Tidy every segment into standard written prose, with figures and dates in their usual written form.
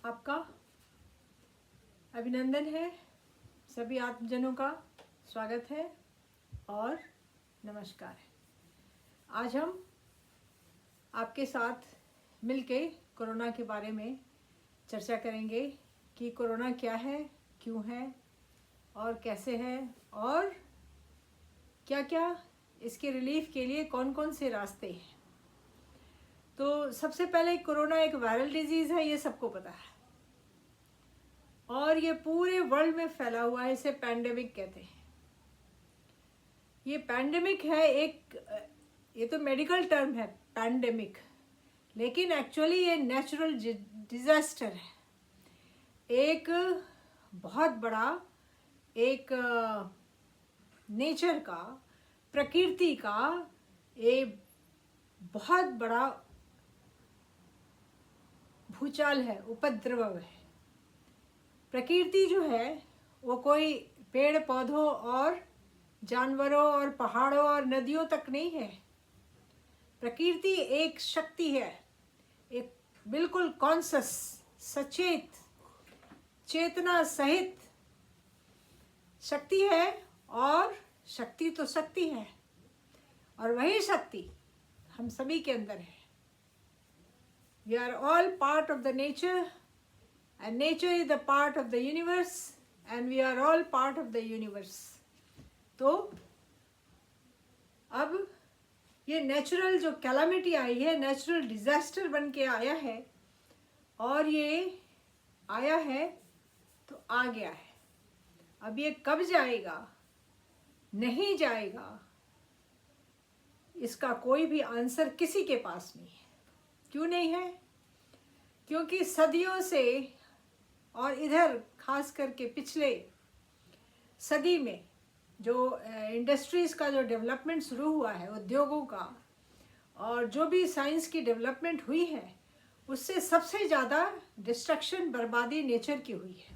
आपका अभिनंदन है। सभी आत्मजनों का स्वागत है और नमस्कार है। आज हम आपके साथ मिलके कोरोना के बारे में चर्चा करेंगे कि कोरोना क्या है, क्यों है और कैसे है, और क्या क्या इसके रिलीफ के लिए कौन कौन से रास्ते हैं। तो सबसे पहले कोरोना एक वायरल डिजीज़ है, ये सबको पता है, और ये पूरे वर्ल्ड में फैला हुआ है। इसे पैंडेमिक कहते हैं। ये पैंडेमिक है, ये तो मेडिकल टर्म है पैंडेमिक, लेकिन एक्चुअली ये नेचुरल डिजास्टर है। एक बहुत बड़ा एक नेचर का, प्रकृति का एक बहुत बड़ा भूचाल है, उपद्रव है। प्रकृति जो है वो कोई पेड़ पौधों और जानवरों और पहाड़ों और नदियों तक नहीं है। प्रकृति एक शक्ति है, एक बिल्कुल कॉन्शस, सचेत, चेतना सहित शक्ति है। और शक्ति तो शक्ति है, और वही शक्ति हम सभी के अंदर है। We are all part of the nature, and nature is the part of the universe, and we are all part of the universe. तो अब ये नेचुरल जो कैलामिटी आई है, नेचुरल डिजास्टर बन के आया है, और ये आया है तो आ गया है। अब ये कब जाएगा, नहीं जाएगा, इसका कोई भी आंसर किसी के पास नहीं है। क्यों नहीं है? क्योंकि सदियों से, और इधर खास करके पिछले सदी में जो इंडस्ट्रीज़ का जो डेवलपमेंट शुरू हुआ है, उद्योगों का, और जो भी साइंस की डेवलपमेंट हुई है, उससे सबसे ज़्यादा डिस्ट्रक्शन, बर्बादी नेचर की हुई है।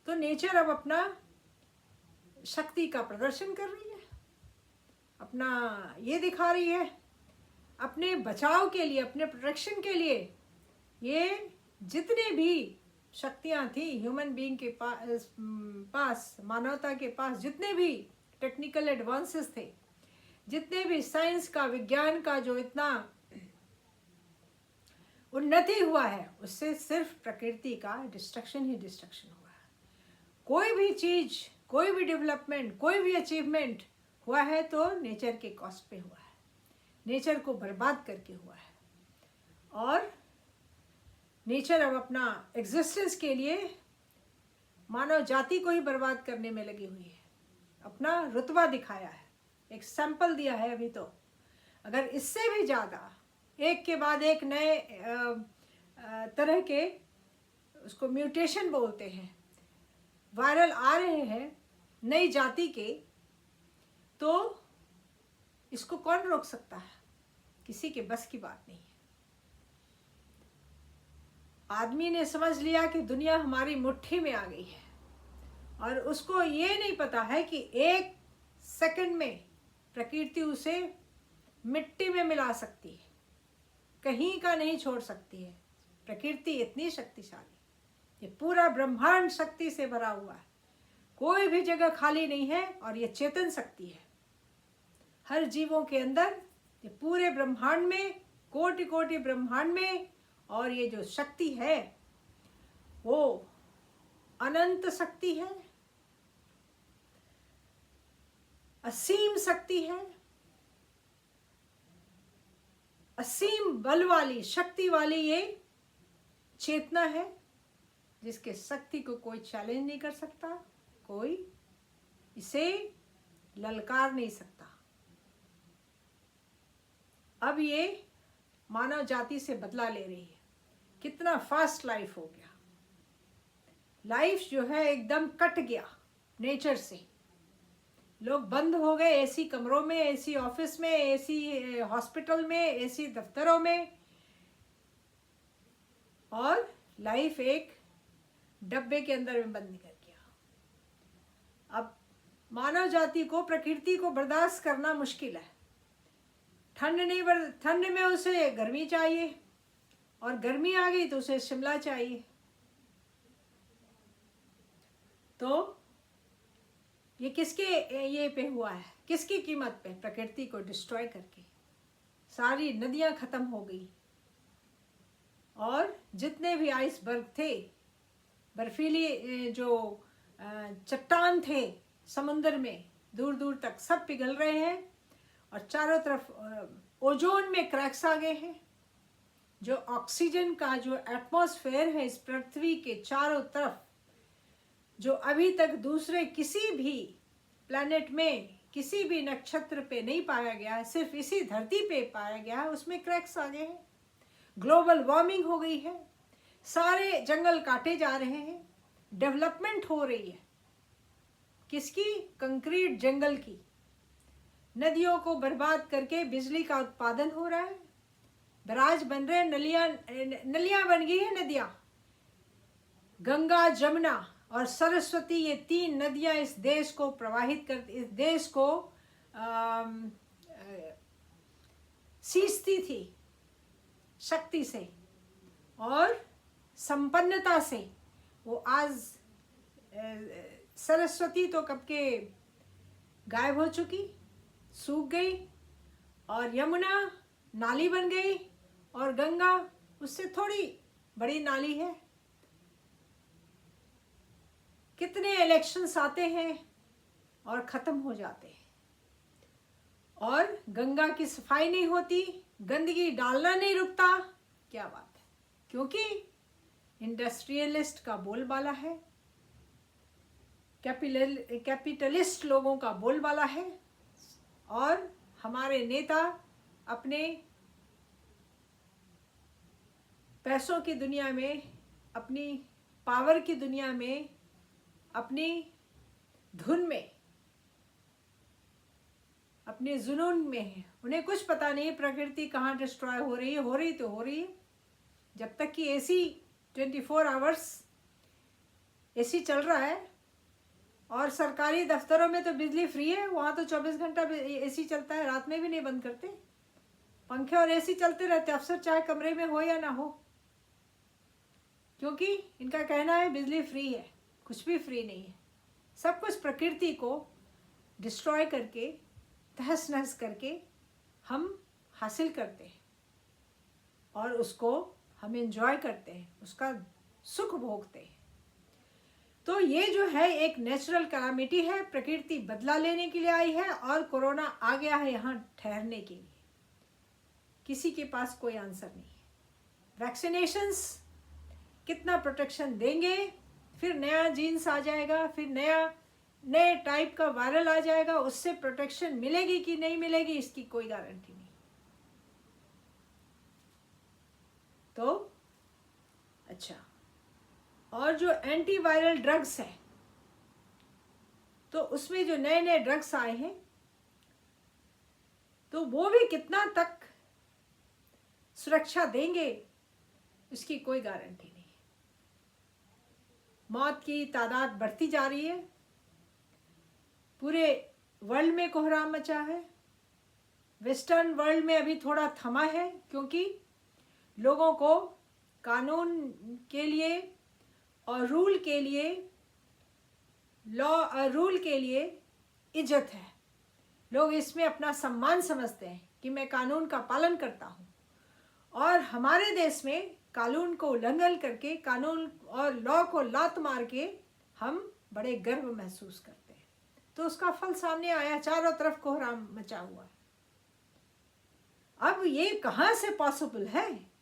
तो नेचर अब अपना शक्ति का प्रदर्शन कर रही है, अपना ये दिखा रही है, अपने बचाव के लिए, अपने प्रोटेक्शन के लिए। ये जितने भी शक्तियाँ थी ह्यूमन बीइंग के पास, मानवता के पास, जितने भी टेक्निकल एडवांसेस थे, जितने भी साइंस का, विज्ञान का जो इतना उन्नति हुआ है, उससे सिर्फ प्रकृति का डिस्ट्रक्शन ही डिस्ट्रक्शन हुआ है। कोई भी चीज़, कोई भी डेवलपमेंट, कोई भी अचीवमेंट हुआ है तो नेचर के कॉस्ट पे हुआ है, नेचर को बर्बाद करके हुआ है। और नेचर अब अपना एग्जिस्टेंस के लिए मानव जाति को ही बर्बाद करने में लगी हुई है। अपना रुतबा दिखाया है, एक सैंपल दिया है अभी। तो अगर इससे भी ज़्यादा एक के बाद एक नए तरह के, उसको म्यूटेशन बोलते हैं, वायरल आ रहे हैं नई जाति के, तो इसको कौन रोक सकता है? किसी के बस की बात नहीं है। आदमी ने समझ लिया कि दुनिया हमारी मुट्ठी में आ गई है, और उसको ये नहीं पता है कि एक सेकंड में प्रकृति उसे मिट्टी में मिला सकती है, कहीं का नहीं छोड़ सकती है। प्रकृति इतनी शक्तिशाली, ये पूरा ब्रह्मांड शक्ति से भरा हुआ है, कोई भी जगह खाली नहीं है, और ये चेतन शक्ति है हर जीवों के अंदर, ये पूरे ब्रह्मांड में, कोटि कोटि ब्रह्मांड में। और ये जो शक्ति है वो अनंत शक्ति है, असीम शक्ति है, असीम बल वाली, शक्ति वाली ये चेतना है, जिसके शक्ति को कोई चैलेंज नहीं कर सकता, कोई इसे ललकार नहीं सकता। अब ये मानव जाति से बदला ले रही है। कितना फास्ट लाइफ हो गया, लाइफ जो है एकदम कट गया नेचर से। लोग बंद हो गए एसी कमरों में, एसी ऑफिस में, एसी हॉस्पिटल में, एसी दफ्तरों में, और लाइफ एक डब्बे के अंदर में बंद कर दिया। अब मानव जाति को, प्रकृति को बर्दाश्त करना मुश्किल है। ठंड में उसे गर्मी चाहिए, और गर्मी आ गई तो उसे शिमला चाहिए, तो ये किसके ये पे हुआ है, किसकी कीमत पे? प्रकृति को डिस्ट्रॉय करके सारी नदियां खत्म हो गई, और जितने भी आइसबर्ग थे, बर्फीली जो चट्टान थे समुद्र में दूर दूर तक, सब पिघल रहे हैं, और चारों तरफ ओजोन में क्रैक्स आ गए हैं। जो ऑक्सीजन का जो एटमॉस्फेयर है इस पृथ्वी के चारों तरफ, जो अभी तक दूसरे किसी भी प्लैनेट में, किसी भी नक्षत्र पे नहीं पाया गया है, सिर्फ इसी धरती पे पाया गया है, उसमें क्रैक्स आ गए हैं। ग्लोबल वार्मिंग हो गई है, सारे जंगल काटे जा रहे हैं, डेवलपमेंट हो रही है। किसकी? कंक्रीट जंगल की। नदियों को बर्बाद करके बिजली का उत्पादन हो रहा है, बराज बन रहे, नलियां बन गई है नदियां। गंगा, जमुना और सरस्वती, ये 3 नदियां इस देश को प्रवाहित कर, इस देश को सींचती थी शक्ति से और संपन्नता से। वो आज सरस्वती तो कब के गायब हो चुकी, सूख गई, और यमुना नाली बन गई, और गंगा उससे थोड़ी बड़ी नाली है। कितने इलेक्शंस आते हैं और ख़त्म हो जाते हैं, और गंगा की सफाई नहीं होती, गंदगी डालना नहीं रुकता। क्या बात है? क्योंकि इंडस्ट्रियलिस्ट का बोलबाला है, कैपिटलिस्ट लोगों का बोलबाला है, और हमारे नेता अपने पैसों की दुनिया में, अपनी पावर की दुनिया में, अपनी धुन में, अपने जुनून में है। उन्हें कुछ पता नहीं प्रकृति कहाँ डिस्ट्रॉय हो रही है। हो रही तो हो रही है, जब तक कि एसी 24 आवर्स एसी चल रहा है, और सरकारी दफ्तरों में तो बिजली फ्री है, वहाँ तो 24 घंटा एसी चलता है, रात में भी नहीं बंद करते, पंखे और एसी चलते रहते, अफसर चाहे कमरे में हो या ना हो, क्योंकि इनका कहना है बिजली फ्री है। कुछ भी फ्री नहीं है, सब कुछ प्रकृति को डिस्ट्रॉय करके, तहस नहस करके हम हासिल करते हैं, और उसको हम एंजॉय करते हैं, उसका सुख भोगते हैं। तो ये जो है एक नेचुरल कैलामिटी है, प्रकृति बदला लेने के लिए आई है, और कोरोना आ गया है यहाँ ठहरने के लिए। किसी के पास कोई आंसर नहीं है। वैक्सीनेशंस कितना प्रोटेक्शन देंगे, फिर नया जीन्स आ जाएगा, फिर नए टाइप का वायरल आ जाएगा, उससे प्रोटेक्शन मिलेगी कि नहीं मिलेगी, इसकी कोई गारंटी नहीं। तो अच्छा, और जो एंटीवायरल ड्रग्स है, तो उसमें जो नए नए ड्रग्स आए हैं, तो वो भी कितना तक सुरक्षा देंगे, इसकी कोई गारंटी नहीं। मौत की तादाद बढ़ती जा रही है, पूरे वर्ल्ड में कोहराम मचा है। वेस्टर्न वर्ल्ड में अभी थोड़ा थमा है, क्योंकि लोगों को कानून के लिए और रूल के लिए, रूल के लिए इज्जत है। लोग इसमें अपना सम्मान समझते हैं कि मैं कानून का पालन करता हूँ, और हमारे देश में कानून को उल्लंघन करके, कानून और लॉ को लात मार के हम बड़े गर्व महसूस करते हैं। तो उसका फल सामने आया, चारों तरफ कोहराम मचा हुआ है। अब ये कहाँ से पॉसिबल है?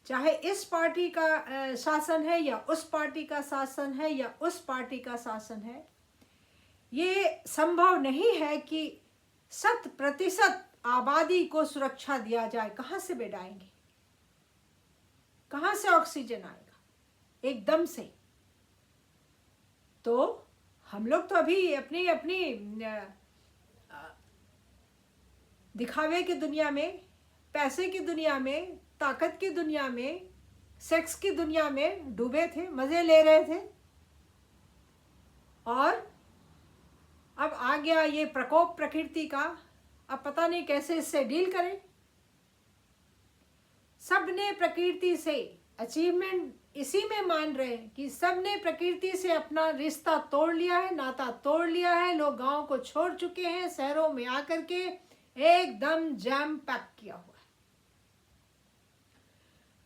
चाहे इस पार्टी का शासन है, या उस पार्टी का शासन है, या उस पार्टी का शासन है, ये संभव नहीं है कि 100% आबादी को सुरक्षा दिया जाए। कहाँ से बेड आएंगे? कहाँ से ऑक्सीजन आएगा एकदम से? तो हम लोग तो अभी अपनी अपनी दिखावे की दुनिया में, पैसे की दुनिया में, ताकत की दुनिया में, सेक्स की दुनिया में डूबे थे, मजे ले रहे थे, और अब आ गया ये प्रकोप प्रकृति का। अब पता नहीं कैसे इससे डील करें। सबने प्रकृति से अचीवमेंट इसी में मान रहे हैं कि सबने प्रकृति से अपना रिश्ता तोड़ लिया है, नाता तोड़ लिया है। लोग गांव को छोड़ चुके हैं, शहरों में आकर के एकदम जैम पैक किया हुआ है।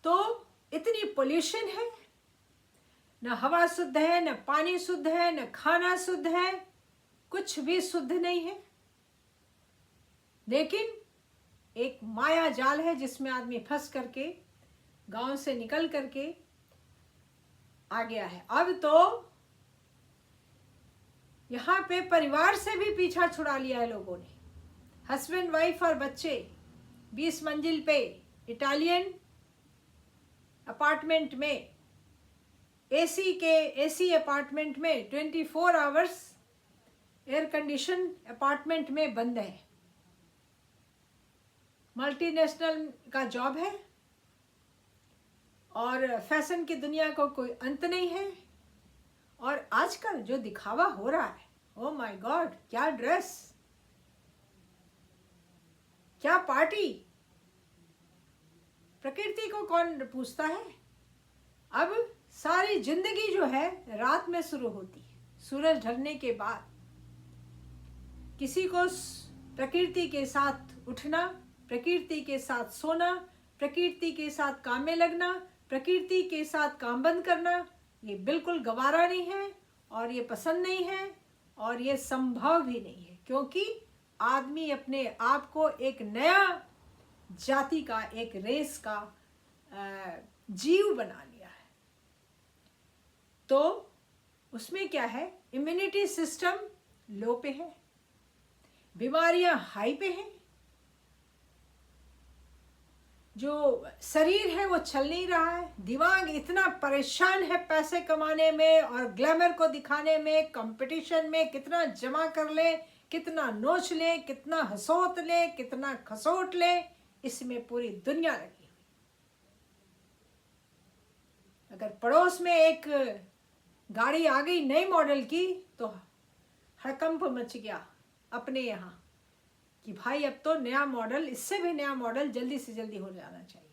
तो इतनी पोल्यूशन है, न हवा शुद्ध है, न पानी शुद्ध है, न खाना शुद्ध है, कुछ भी शुद्ध नहीं है। लेकिन एक माया जाल है जिसमें आदमी फंस करके गांव से निकल करके आ गया है। अब तो यहाँ पे परिवार से भी पीछा छुड़ा लिया है लोगों ने। हस्बैंड वाइफ और बच्चे 20 मंजिल पे इटालियन अपार्टमेंट में, एसी अपार्टमेंट में 24 आवर्स एयर कंडीशन अपार्टमेंट में बंद है। मल्टीनेशनल का जॉब है और फैशन की दुनिया को कोई अंत नहीं है। और आजकल जो दिखावा हो रहा है, ओ माय गॉड, क्या ड्रेस, क्या पार्टी, प्रकृति को कौन पूछता है। अब सारी जिंदगी जो है रात में शुरू होती है, सूरज ढलने के बाद। किसी को प्रकृति के साथ उठना, प्रकृति के साथ सोना, प्रकृति के साथ काम में लगना, प्रकृति के साथ काम बंद करना, ये बिल्कुल गवारा नहीं है और ये पसंद नहीं है और ये संभव भी नहीं है। क्योंकि आदमी अपने आप को एक नया जाति का, एक रेस का जीव बना लिया है। तो उसमें क्या है, इम्यूनिटी सिस्टम लो पे है, बीमारियां हाई पे हैं, जो शरीर है वो चल नहीं रहा है, दिमाग इतना परेशान है पैसे कमाने में और ग्लैमर को दिखाने में, कंपटीशन में कितना जमा कर ले, कितना नोच ले, कितना हसोत ले, कितना खसोट ले, इसमें पूरी दुनिया लगी हुई। अगर पड़ोस में एक गाड़ी आ गई नई मॉडल की तो हड़कंप मच गया अपने यहाँ कि भाई अब तो नया मॉडल, इससे भी नया मॉडल जल्दी से जल्दी हो जाना चाहिए।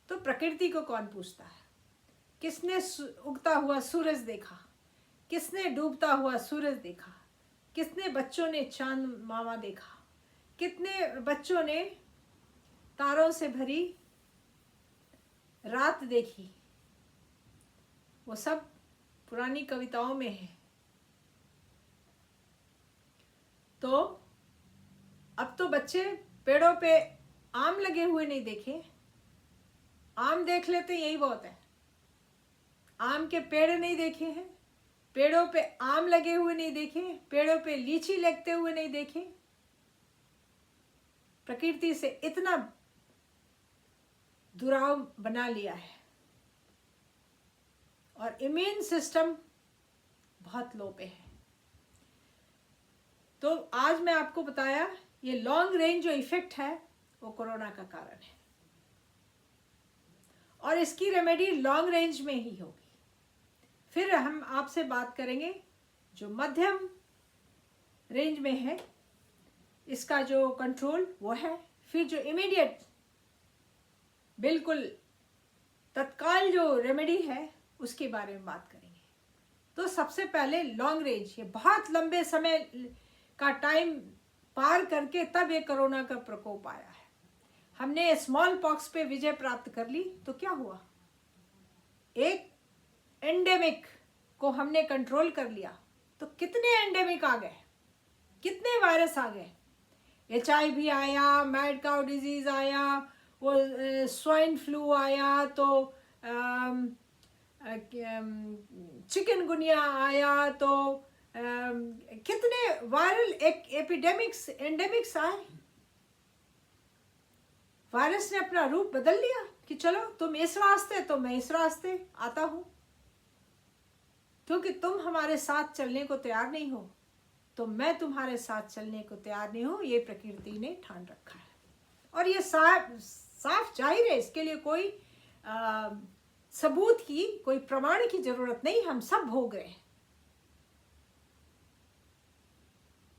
तो प्रकृति को कौन पूछता है? किसने उगता हुआ सूरज देखा, किसने डूबता हुआ सूरज देखा, कितने बच्चों ने चांद मामा देखा, कितने बच्चों ने तारों से भरी रात देखी। वो सब पुरानी कविताओं में है। तो अब तो बच्चे पेड़ों पे आम लगे हुए नहीं देखे, आम देख लेते यही बहुत है। आम के पेड़ नहीं देखे हैं, पेड़ों पे आम लगे हुए नहीं देखे, पेड़ों पे लीची लगते हुए नहीं देखे। प्रकृति से इतना दुराव बना लिया है और इम्यून सिस्टम बहुत लो पे है। तो आज मैं आपको बताया ये लॉन्ग रेंज जो इफेक्ट है वो कोरोना का कारण है और इसकी रेमेडी लॉन्ग रेंज में ही होगी। फिर हम आपसे बात करेंगे जो मध्यम रेंज में है, इसका जो कंट्रोल वो है। फिर जो इमीडिएट बिल्कुल तत्काल जो रेमेडी है उसके बारे में बात करेंगे। तो सबसे पहले लॉन्ग रेंज, ये बहुत लंबे समय का टाइम पार करके तब ये कोरोना का प्रकोप आया है। हमने स्मॉल पॉक्स पे विजय प्राप्त कर ली तो क्या हुआ, एक एंडेमिक को हमने कंट्रोल कर लिया तो कितने एंडेमिक आ गए, कितने वायरस आ गए। HIV आया, मैड काउ डिजीज आया, वो स्वाइन फ्लू आया, तो चिकनगुनिया आया, तो कितने वायरल एपिडेमिक्स, एंडेमिक्स आए। वायरस ने अपना रूप बदल लिया कि चलो तुम इस रास्ते तो मैं इस रास्ते आता हूं, क्योंकि तुम हमारे साथ चलने को तैयार नहीं हो तो मैं तुम्हारे साथ चलने को तैयार नहीं हूं। ये प्रकृति ने ठान रखा है और ये साफ जाहिर है, इसके लिए कोई सबूत की, कोई प्रमाण की जरूरत नहीं, हम सब भोग रहे हैं।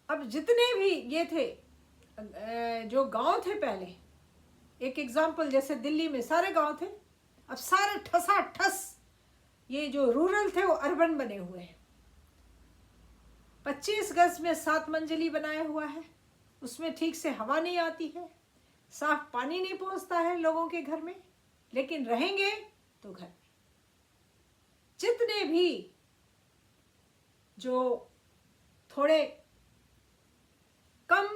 अब जितने भी ये थे जो गांव थे पहले, एक एग्जाम्पल जैसे दिल्ली में सारे गांव थे, अब सारे ठसाठस ये जो रूरल थे वो अर्बन बने हुए हैं। 25 गज में 7 मंजिली बनाया हुआ है, उसमें ठीक से हवा नहीं आती है, साफ पानी नहीं पहुंचता है लोगों के घर में, लेकिन रहेंगे तो घर में। जितने भी जो थोड़े कम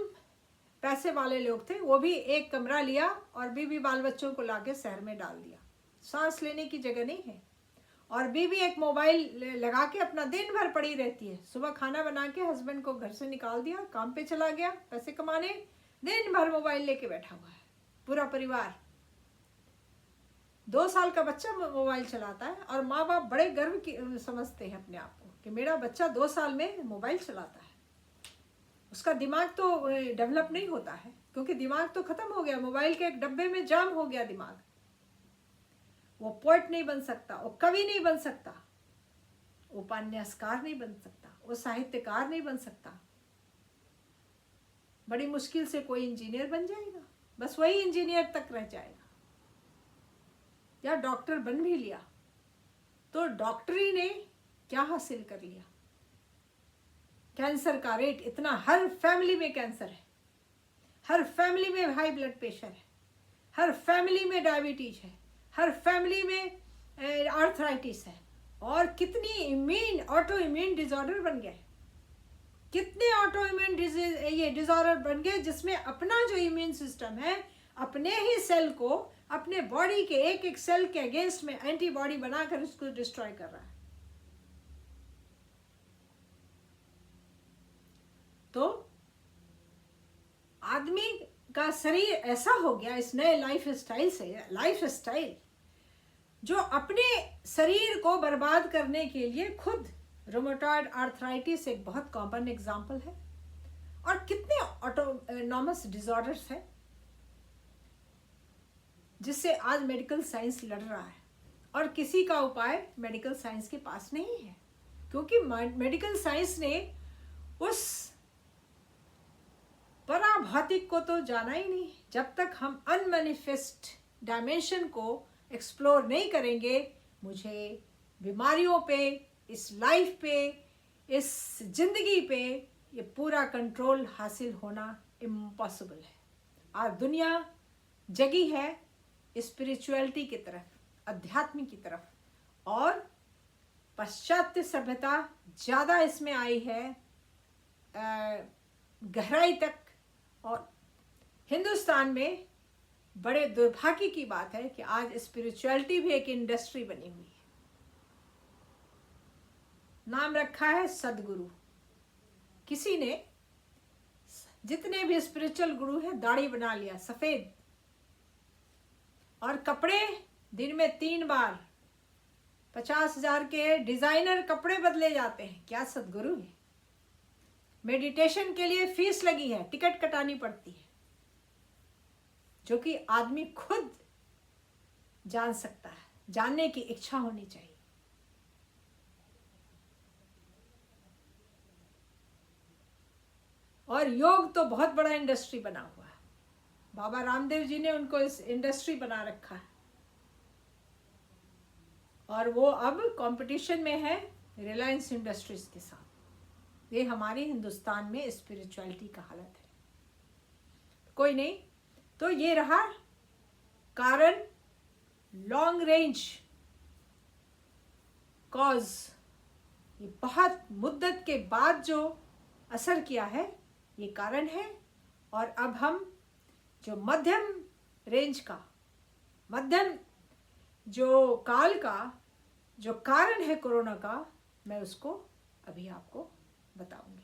पैसे वाले लोग थे वो भी एक कमरा लिया और बीवी बाल बच्चों को लाके शहर में डाल दिया। सांस लेने की जगह नहीं है। और बीवी एक मोबाइल लगा के अपना दिन भर पड़ी रहती है। सुबह खाना बना के हस्बैंड को घर से निकाल दिया, काम पे चला गया पैसे कमाने, दिन भर मोबाइल लेके बैठा हुआ है पूरा परिवार। 2 साल का बच्चा मोबाइल चलाता है और माँ बाप बड़े गर्व की समझते हैं अपने आप को कि मेरा बच्चा 2 साल में मोबाइल चलाता है। उसका दिमाग तो डेवलप नहीं होता है, क्योंकि दिमाग तो खत्म हो गया, मोबाइल के एक डब्बे में जाम हो गया दिमाग। वो पोएट नहीं बन सकता, वो कवि नहीं बन सकता, वो उपन्यासकार नहीं बन सकता, वो साहित्यकार नहीं बन सकता। बड़ी मुश्किल से कोई इंजीनियर बन जाएगा, बस वही इंजीनियर तक रह जाएगा। या डॉक्टर बन भी लिया तो डॉक्टरी ने क्या हासिल कर लिया? कैंसर का रेट इतना, हर फैमिली में कैंसर है, हर फैमिली में हाई ब्लड प्रेशर है, हर फैमिली में डायबिटीज है, हर फैमिली में आर्थराइटिस है, और कितनी ऑटो इम्यून डिसऑर्डर बन गए, कितने ऑटो इम्यून ये डिसऑर्डर बन गए जिसमें अपना जो इम्यून सिस्टम है अपने ही सेल को, अपने बॉडी के एक एक सेल के अगेंस्ट में एंटीबॉडी बनाकर उसको डिस्ट्रॉय कर रहा है। तो आदमी का शरीर ऐसा हो गया इस नए लाइफ स्टाइल जो अपने शरीर को बर्बाद करने के लिए खुद, रोमेटॉइड आर्थराइटिस एक बहुत कॉमन एग्जांपल है, और कितने ऑटोनॉमस डिसऑर्डर्स हैं जिससे आज मेडिकल साइंस लड़ रहा है, और किसी का उपाय मेडिकल साइंस के पास नहीं है, क्योंकि मेडिकल साइंस ने उस पराभौतिक को तो जाना ही नहीं। जब तक हम अनमैनिफेस्ट डायमेंशन को एक्सप्लोर नहीं करेंगे, मुझे बीमारियों पे, इस लाइफ पे, इस जिंदगी पे ये पूरा कंट्रोल हासिल होना इम्पॉसिबल है। आज दुनिया जगी है स्पिरिचुअलिटी की तरफ, अध्यात्म की तरफ, और पाश्चात्य सभ्यता ज़्यादा इसमें आई है गहराई तक। और हिंदुस्तान में बड़े दुर्भाग्य की बात है कि आज स्पिरिचुअलिटी भी एक इंडस्ट्री बनी हुई है। नाम रखा है सदगुरु। किसी ने, जितने भी स्पिरिचुअल गुरु हैं, दाढ़ी बना लिया सफेद, और कपड़े दिन में 3 बार 50,000 के डिजाइनर कपड़े बदले जाते हैं। क्या सदगुरु है? मेडिटेशन के लिए फीस लगी है, टिकट कटानी पड़ती है, जो कि आदमी खुद जान सकता है, जानने की इच्छा होनी चाहिए। और योग तो बहुत बड़ा इंडस्ट्री बना हुआ है। बाबा रामदेव जी ने उनको इस इंडस्ट्री बना रखा है, और वो अब कंपटीशन में है रिलायंस इंडस्ट्रीज के साथ। ये हमारे हिंदुस्तान में स्पिरिचुअलिटी का हालत है। कोई नहीं, तो ये रहा कारण, लॉन्ग रेंज कॉज, ये बहुत मुद्दत के बाद जो असर किया है ये कारण है। और अब हम जो मध्यम रेंज का, मध्यम जो काल का जो कारण है कोरोना का, मैं उसको अभी आपको बताऊंगी।